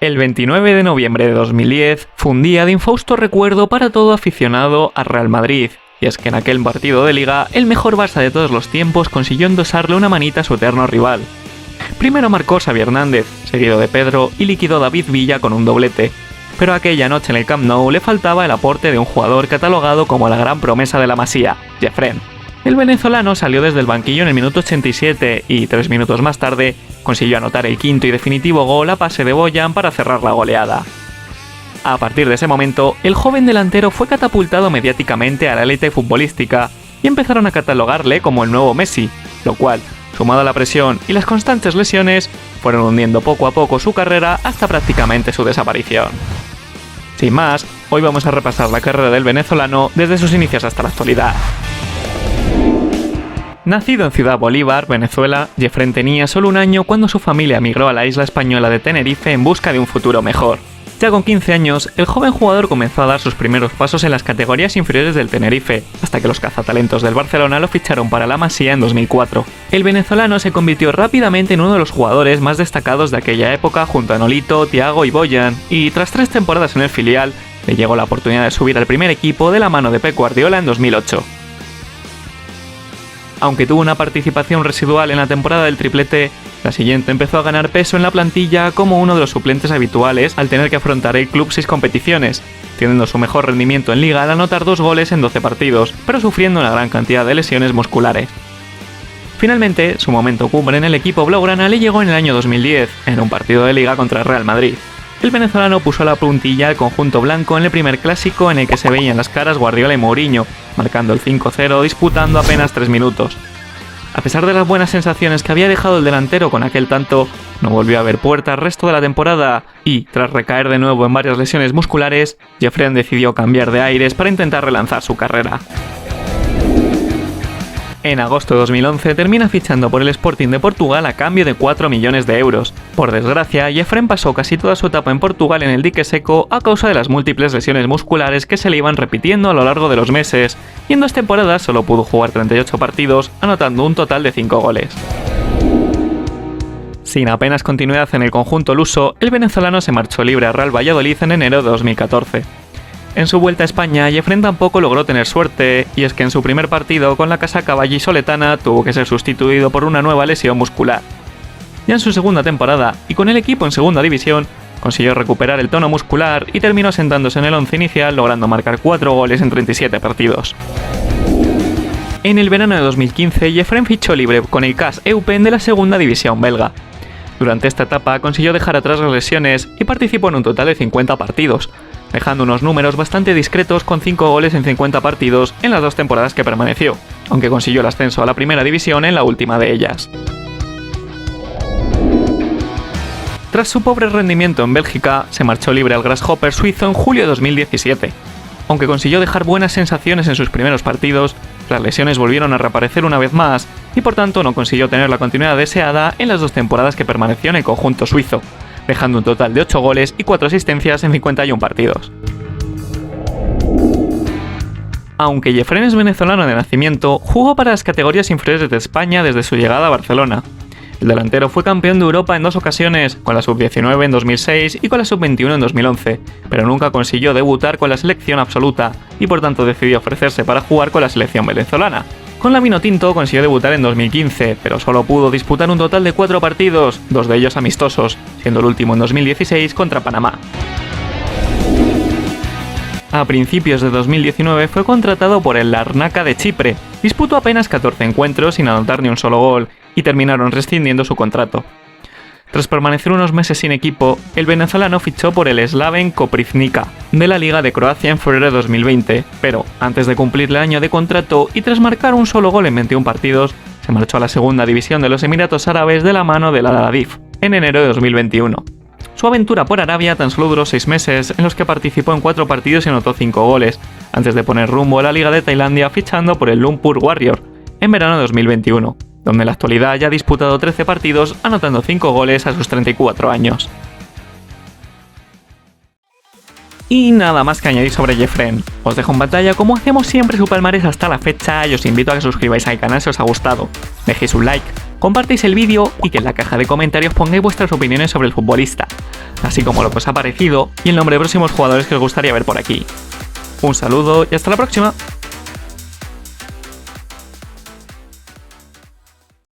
El 29 de noviembre de 2010 fue un día de infausto recuerdo para todo aficionado al Real Madrid, y es que en aquel partido de Liga el mejor Barça de todos los tiempos consiguió endosarle una manita a su eterno rival. Primero marcó Xavi Hernández, seguido de Pedro, y liquidó David Villa con un doblete, pero aquella noche en el Camp Nou le faltaba el aporte de un jugador catalogado como la gran promesa de la Masía, Jeffrén. El venezolano salió desde el banquillo en el minuto 87 y 3 minutos más tarde consiguió anotar el quinto y definitivo gol a pase de Boyan para cerrar la goleada. A partir de ese momento, el joven delantero fue catapultado mediáticamente a la élite futbolística y empezaron a catalogarle como el nuevo Messi, lo cual, sumado a la presión y las constantes lesiones, fueron hundiendo poco a poco su carrera hasta prácticamente su desaparición. Sin más, hoy vamos a repasar la carrera del venezolano desde sus inicios hasta la actualidad. Nacido en Ciudad Bolívar, Venezuela, Jeffrén tenía solo un año cuando su familia emigró a la isla española de Tenerife en busca de un futuro mejor. Ya con 15 años, el joven jugador comenzó a dar sus primeros pasos en las categorías inferiores del Tenerife, hasta que los cazatalentos del Barcelona lo ficharon para la Masía en 2004. El venezolano se convirtió rápidamente en uno de los jugadores más destacados de aquella época junto a Nolito, Thiago y Boyan, y tras 3 temporadas en el filial, le llegó la oportunidad de subir al primer equipo de la mano de Pep Guardiola en 2008. Aunque tuvo una participación residual en la temporada del triplete, la siguiente empezó a ganar peso en la plantilla como uno de los suplentes habituales al tener que afrontar el club 6 competiciones, teniendo su mejor rendimiento en Liga al anotar 2 goles en 12 partidos, pero sufriendo una gran cantidad de lesiones musculares. Finalmente, su momento cumbre en el equipo blaugrana le llegó en el año 2010, en un partido de Liga contra el Real Madrid. El venezolano puso la puntilla al conjunto blanco en el primer clásico en el que se veían las caras Guardiola y Mourinho, marcando el 5-0 disputando apenas 3 minutos. A pesar de las buenas sensaciones que había dejado el delantero con aquel tanto, no volvió a ver puerta el resto de la temporada y, tras recaer de nuevo en varias lesiones musculares, Jeffrén decidió cambiar de aires para intentar relanzar su carrera. En agosto de 2011 termina fichando por el Sporting de Portugal a cambio de 4 millones de euros. Por desgracia, Jeffrén pasó casi toda su etapa en Portugal en el dique seco a causa de las múltiples lesiones musculares que se le iban repitiendo a lo largo de los meses, y en 2 temporadas solo pudo jugar 38 partidos, anotando un total de 5 goles. Sin apenas continuidad en el conjunto luso, el venezolano se marchó libre a Real Valladolid en enero de 2014. En su vuelta a España, Jeffrén tampoco logró tener suerte, y es que en su primer partido con la casaca vallisoletana tuvo que ser sustituido por una nueva lesión muscular. Ya en su segunda temporada, y con el equipo en segunda división, consiguió recuperar el tono muscular y terminó asentándose en el 11 inicial, logrando marcar 4 goles en 37 partidos. En el verano de 2015, Jeffrén fichó libre con el CAS Eupen de la segunda división belga. Durante esta etapa consiguió dejar atrás las lesiones y participó en un total de 50 partidos, dejando unos números bastante discretos con 5 goles en 50 partidos en las 2 temporadas que permaneció, aunque consiguió el ascenso a la primera división en la última de ellas. Tras su pobre rendimiento en Bélgica, se marchó libre al Grasshopper suizo en julio de 2017. Aunque consiguió dejar buenas sensaciones en sus primeros partidos, las lesiones volvieron a reaparecer una vez más y por tanto no consiguió tener la continuidad deseada en las 2 temporadas que permaneció en el conjunto suizo, dejando un total de 8 goles y 4 asistencias en 51 partidos. Aunque Jeffrén es venezolano de nacimiento, jugó para las categorías inferiores de España desde su llegada a Barcelona. El delantero fue campeón de Europa en 2 ocasiones, con la sub-19 en 2006 y con la sub-21 en 2011, pero nunca consiguió debutar con la selección absoluta y por tanto decidió ofrecerse para jugar con la selección venezolana. Con la Vinotinto consiguió debutar en 2015, pero solo pudo disputar un total de 4 partidos, 2 de ellos amistosos, siendo el último en 2016 contra Panamá. A principios de 2019 fue contratado por el Larnaca de Chipre, disputó apenas 14 encuentros sin anotar ni un solo gol, y terminaron rescindiendo su contrato. Tras permanecer unos meses sin equipo, el venezolano fichó por el Slaven Koprivnica de la Liga de Croacia en febrero de 2020, pero antes de cumplir el año de contrato y tras marcar un solo gol en 21 partidos, se marchó a la segunda división de los Emiratos Árabes de la mano del Al-Adif en enero de 2021. Su aventura por Arabia tan solo duró 6 meses, en los que participó en 4 partidos y anotó 5 goles, antes de poner rumbo a la Liga de Tailandia fichando por el Lumpur Warrior en verano de 2021. Donde en la actualidad ya ha disputado 13 partidos, anotando 5 goles a sus 34 años. Y nada más que añadir sobre Jeffren. Os dejo en pantalla como hacemos siempre su palmarés hasta la fecha y os invito a que suscribáis al canal si os ha gustado. Dejéis un like, compartáis el vídeo y que en la caja de comentarios pongáis vuestras opiniones sobre el futbolista, así como lo que os ha parecido y el nombre de próximos jugadores que os gustaría ver por aquí. Un saludo y hasta la próxima.